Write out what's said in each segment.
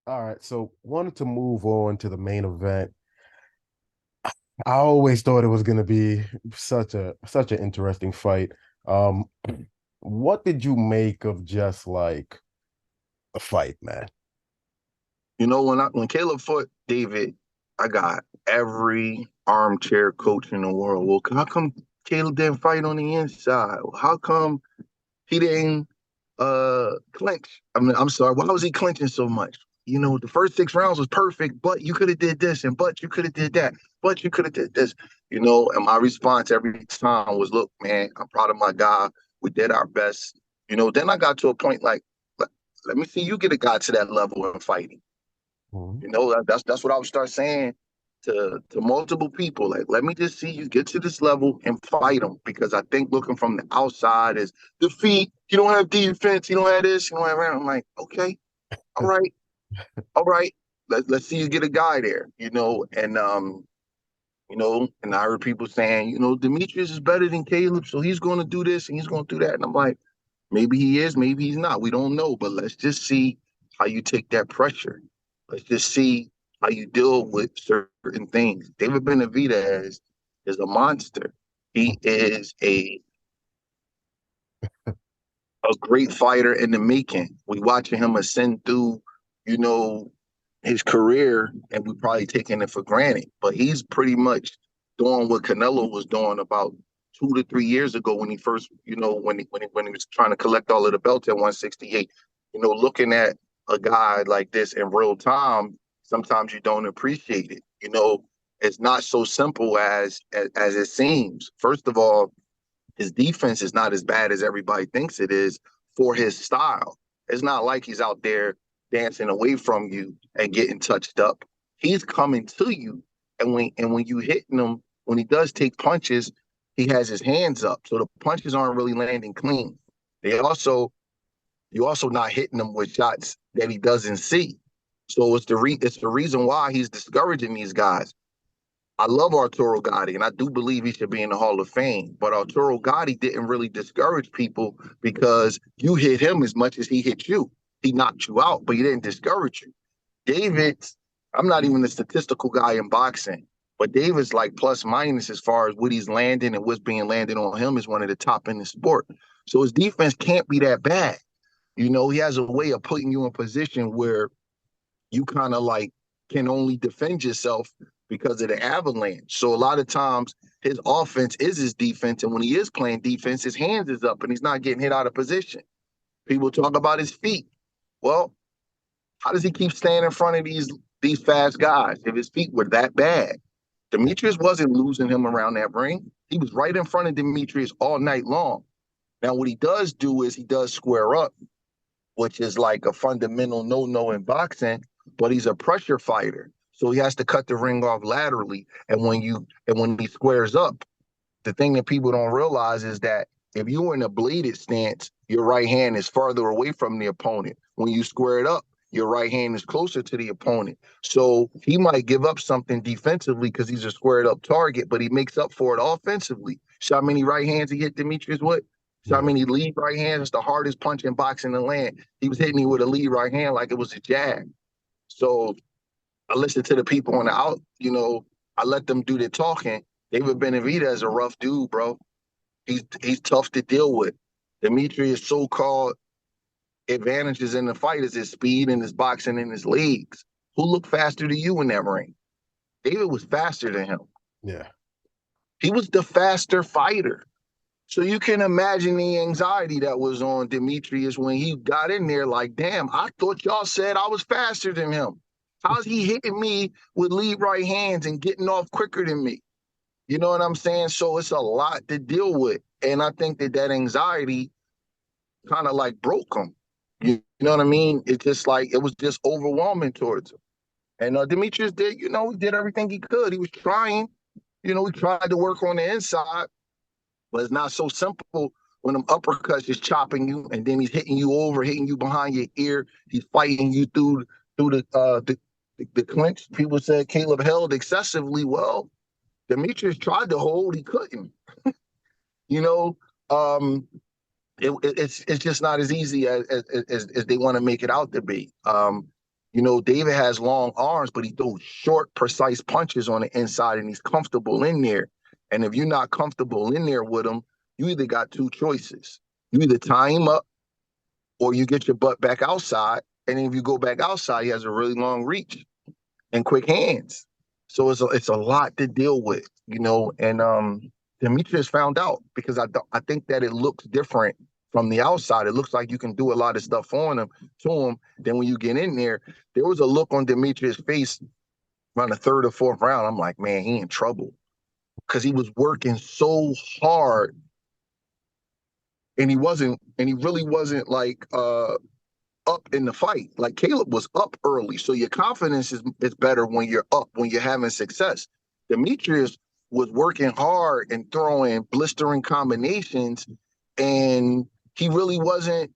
All right, so wanted to move on to the main event. I always thought it was going to be such an interesting fight. Um, what did you make of just like a fight, man? When Caleb fought David, I got every armchair coach in the world. Well, how come Caleb didn't fight on the inside? How come he didn't clinch? I mean, I'm sorry, why was he clinching so much? The first 6 rounds was perfect, but you could have did this, and but you could have did that, but you could have did this. And my response every time was, look, man, I'm proud of my guy. We did our best. Then I got to a point like, let me see you get a guy to that level in fighting. Mhm. That's what I would start saying to multiple people. Like, let me just see you get to this level and fight them, because I think looking from the outside is defeat. You don't have defense. You don't have this. You don't have that. I'm like, okay, all right, all right. Let's see you get a guy there. And I heard people saying, Demetrius is better than Caleb, so he's going to do this and he's going to do that. And I'm like, maybe he is, maybe he's not. We don't know, but let's just see how you take that pressure. Let's just see how you deal with certain things. David Benavidez is a monster. He is a great fighter in the making. We watching him ascend through, you know, his career, and we probably taking it for granted. But he's pretty much doing what Canelo was doing about 2 to 3 years ago when he first, when he was trying to collect all of the belts at 168. Looking at a guy like this in real time, sometimes you don't appreciate it. It's not so simple as it seems. First of all, his defense is not as bad as everybody thinks it is for his style. It's not like he's out there dancing away from you and getting touched up. He's coming to you, and when you hitting him, when he does take punches, he has his hands up, so the punches aren't really landing clean. They also you also not hitting him with shots that he doesn't see. So it's the reason why he's discouraging these guys. I love Arturo Gotti, and I do believe he should be in the Hall of Fame. But Arturo Gotti didn't really discourage people because you hit him as much as he hit you. He knocked you out, but he didn't discourage you. David, I'm not even a statistical guy in boxing, but David's like plus minus as far as what he's landing and what's being landed on him is one of the top in the sport. So his defense can't be that bad. He has a way of putting you in position where you kind of like can only defend yourself because of the avalanche. So a lot of times his offense is his defense, and when he is playing defense, his hands is up and he's not getting hit out of position. People talk about his feet. Well, how does he keep staying in front of these fast guys if his feet were that bad? Demetrius wasn't losing him around that ring. He was right in front of Demetrius all night long. Now, what he does do is he does square up, which is like a fundamental no-no in boxing, but he's a pressure fighter. So he has to cut the ring off laterally. And when he squares up, the thing that people don't realize is that if you're in a bladed stance, your right hand is farther away from the opponent. When you square it up, your right hand is closer to the opponent. So he might give up something defensively because he's a squared up target, but he makes up for it offensively. See how many right hands he hit Demetrius with? See how Yeah. many lead right hands? It's the hardest punch in boxing in the land. He was hitting me with a lead right hand like it was a jab. So I listen to the people on the out, I let them do their talking. David Benavidez is a rough dude, bro. He's tough to deal with. Demetrius' so-called advantages in the fight is his speed and his boxing and his legs. Who looked faster to you in that ring? David was faster than him. Yeah. He was the faster fighter. So you can imagine the anxiety that was on Demetrius when he got in there like, damn, I thought y'all said I was faster than him. How's he hitting me with lead right hands and getting off quicker than me? You know what I'm saying? So it's a lot to deal with. And I think that anxiety kind of like broke him. You know what I mean? It's just like it was just overwhelming towards him. And Demetrius did, he did everything he could. He was trying, he tried to work on the inside, but it's not so simple when them uppercuts is chopping you and then he's hitting you over, hitting you behind your ear. He's fighting you through the clinch. People said Caleb held excessively. Well, Demetrius tried to hold, he couldn't. You know, um, it's just not as easy as they want to make it out to be. David has long arms, but he throws short, precise punches on the inside, and he's comfortable in there. And if you're not comfortable in there with him, you either got two choices. You either tie him up or you get your butt back outside. And then if you go back outside, he has a really long reach and quick hands. So it's a lot to deal with, And Demetrius found out because I think that it looks different from the outside. It looks like you can do a lot of stuff on him to him. Then when you get in there, there was a look on Demetrius' face around the third or fourth round. I'm like, man, he in trouble because he was working so hard, and he really wasn't like up in the fight. Like Caleb was up early, so your confidence is better when you're up, when you're having success. Demetrius was working hard and throwing blistering combinations, and he really wasn't.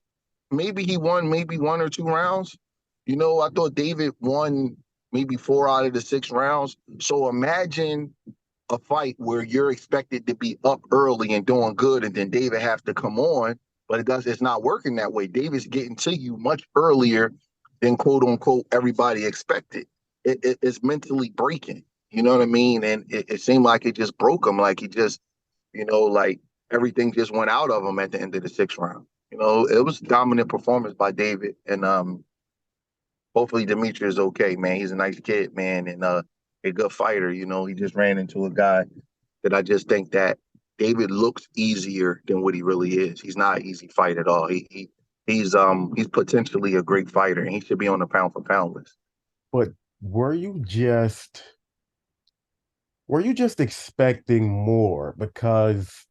Maybe he won maybe one or two rounds. I thought David won maybe 4 out of the 6 rounds. So imagine a fight where you're expected to be up early and doing good, and then David have to come on, but it's not working that way. David's getting to you much earlier than quote unquote everybody expected. It's mentally breaking. You know what I mean? And it seemed like it just broke him. Like he just, like everything just went out of him at the end of the 6th round. It was a dominant performance by David, and hopefully Demetrius is okay, man. He's a nice kid, man, and a good fighter. He just ran into a guy that I just think that David looks easier than what he really is. He's not an easy fight at all. He's potentially a great fighter, and he should be on the pound for pound list. But were you just were you just expecting more? Because,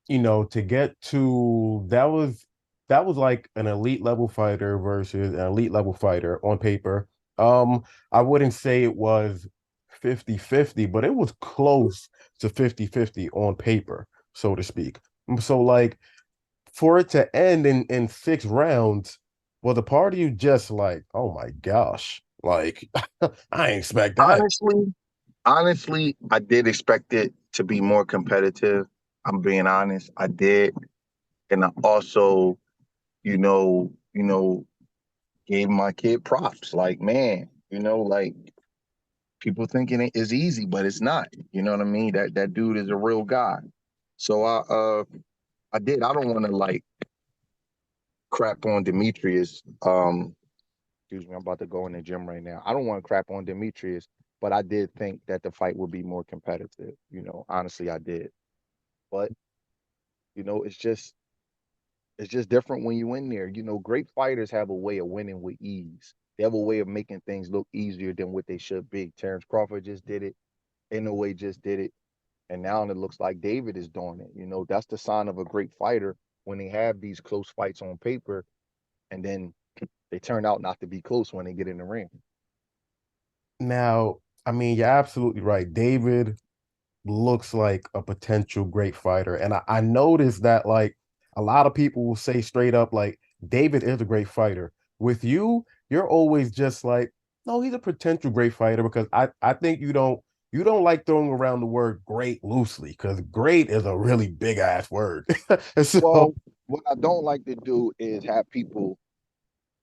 to get to that was like an elite level fighter versus an elite level fighter on paper. I wouldn't say it was 50-50, but it was close to 50-50 on paper, so to speak. So like for it to end in 6 rounds, well, the part of you just like, oh my gosh, like I ain't expect that. Honestly, I did expect it to be more competitive. I'm being honest. I did. And I also, gave my kid props. Like, man, like people thinking it is easy, but it's not. You know what I mean? That dude is a real guy. So I did. I don't want to like crap on Demetrius. Excuse me, I'm about to go in the gym right now. I don't want to crap on Demetrius, but I did think that the fight would be more competitive. Honestly, I did. But it's just different when you in there. Great fighters have a way of winning with ease. They have a way of making things look easier than what they should be. Terrence Crawford just did it. Inoue just did it. And now it looks like David is doing it. That's the sign of a great fighter when they have these close fights on paper and then they turn out not to be close when they get in the ring. Now, I mean, you're absolutely right. David looks like a potential great fighter. And I noticed that like a lot of people will say straight up, like, David is a great fighter. With you, you're always just like, no, he's a potential great fighter because I think you don't like throwing around the word great loosely because great is a really big ass word. So Well, what I don't like to do is have people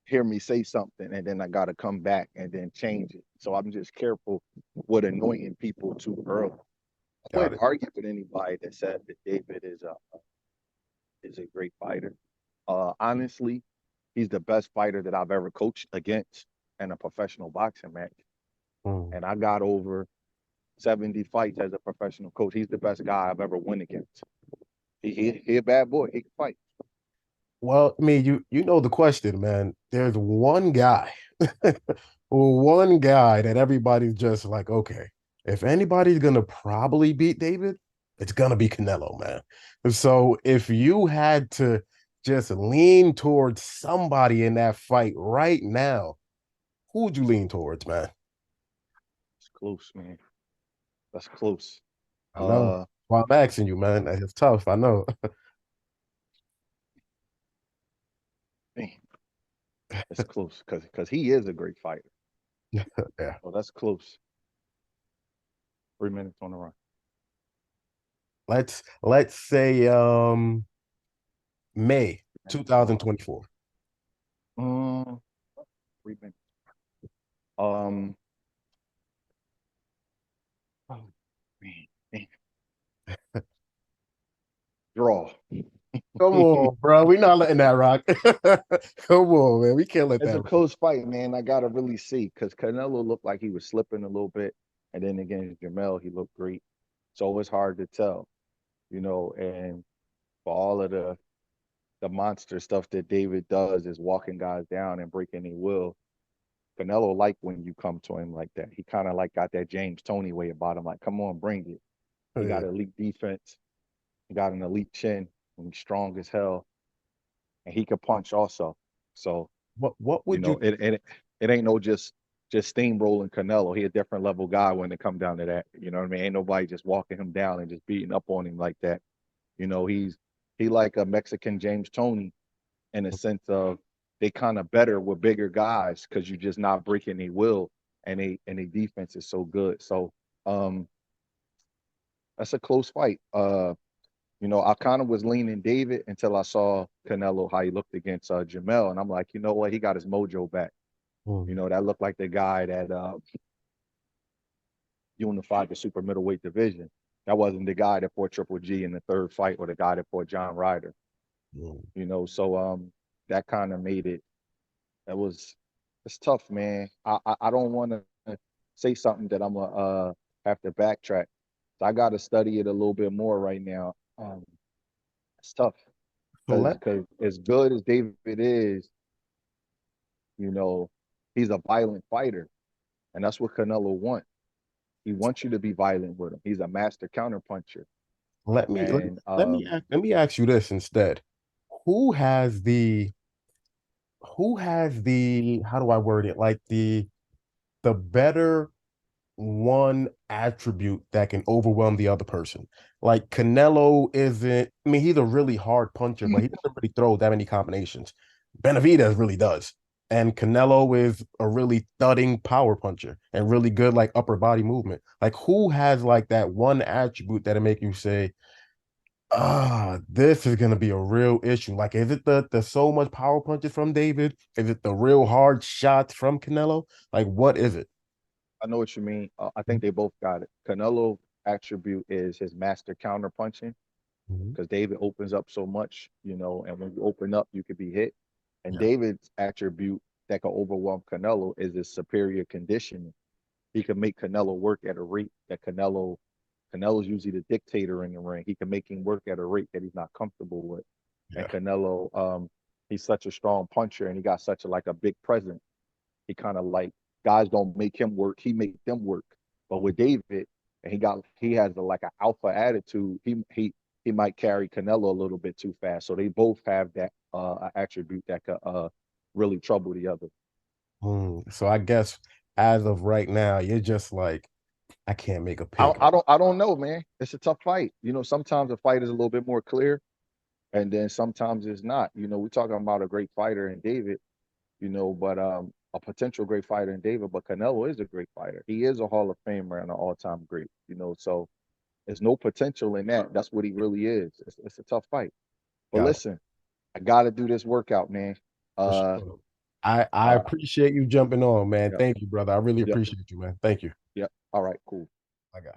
hear me say something and then I got to come back and then change it. So I'm just careful with anointing people too early. I got wouldn't it. argue with anybody that said that David is a great fighter. Honestly, he's the best fighter that I've ever coached against in a professional boxing match. Mm. And I got over 70 fights as a professional coach. He's the best guy I've ever won against. He a bad boy. He can fight. Well, I mean, you know the question, man. There's one guy, one guy that everybody's just like, okay, if anybody's gonna probably beat David, it's gonna be Canelo, man. So if you had to just lean towards somebody in that fight right now, who would you lean towards, man? It's close, man. That's close. I know. Uh, Well, I'm asking you, man. It's tough. I know. man, it's close because he is a great fighter. Yeah. Oh, that's close. 3 minutes on the run. Let's say May 3 minutes on the run. 2024. Um, 3 minutes. Um, oh, man. Draw. Come on, bro. We not letting that rock. Come on, man. We can't let It's that a rock. close fight, man. I gotta really see because Canelo looked like he was slipping a little bit, and then against Jermall, he looked great. So it's hard to tell, And for all of the monster stuff that David does is walking guys down and breaking their will. Canelo like when you come to him like that. He kind of like got that James Toney way about him. Like, come on, bring it. He Yeah. got elite defense. He got an elite chin. And he's strong as hell, and he could punch also. So What would you it ain't no just steamrolling Canelo. He a different level guy when it come down to that. You know what I mean? Ain't nobody just walking him down and just beating up on him like that. He like a Mexican James Toney in a sense of they kind of better with bigger guys because you're just not breaking their will and they defense is so good. So um that's a close fight. I kind of was leaning David until I saw Canelo how he looked against Jermall, and I'm like, you know what, he got his mojo back. Mm, That looked like the guy that unified the super middleweight division. That wasn't the guy that fought Triple G in the third fight or the guy that fought John Ryder. mm. So that kind of made it. That was it's tough, man. I don't want to say something that I'm gonna have to backtrack. So I got to study it a little bit more right now. It's tough So because let because as good as David is, you know, he's a violent fighter, and that's what Canelo wants. He wants you to be violent with him. He's a master counterpuncher, let me let, and let me ask you this instead. Who has the who has the how do I word it? Like the better one attribute that can overwhelm the other person. Like Canelo isn't, I mean, he's a really hard puncher, but he doesn't really throw that many combinations. Benavidez really does. And Canelo is a really thudding power puncher and really good like upper body movement. Like who has like that one attribute that'll make you say, this is gonna be a real issue. Like, is it the so much power punches from David? Is it the real hard shots from Canelo? Like, what is it? I know what you mean. I think they both got it. Canelo attribute is his master counterpunching Mhm. because David opens up so much, and when you open up, you could be hit. And Yeah. David's attribute that can overwhelm Canelo is his superior conditioning. He can make Canelo work at a rate that Canelo's usually the dictator in the ring. He can make him work at a rate that he's not comfortable with. And Yeah. Canelo, he's such a strong puncher and he got such a big presence. He kind of like guys don't make him work, he make them work. But with David, and he has like an alpha attitude. He might carry Canelo a little bit too fast. So they both have that attribute that could really trouble the other. So I guess as of right now, you're just like, I can't make a I, pick. I don't I don't know, man. It's a tough fight. Sometimes the fight is a little bit more clear, and then sometimes it's not. We're talking about a great fighter in David, but a potential great fighter in David, but Canelo is a great fighter. He is a Hall of Famer and an all-time great, so there's no potential in that. That's what he really is. It's a tough fight. But Got it. listen, I gotta do this workout, man. For Uh sure. I uh appreciate you jumping on, man. yeah, Thank you, brother. I really yeah, appreciate you, man. Thank you. yeah. All right, cool. I got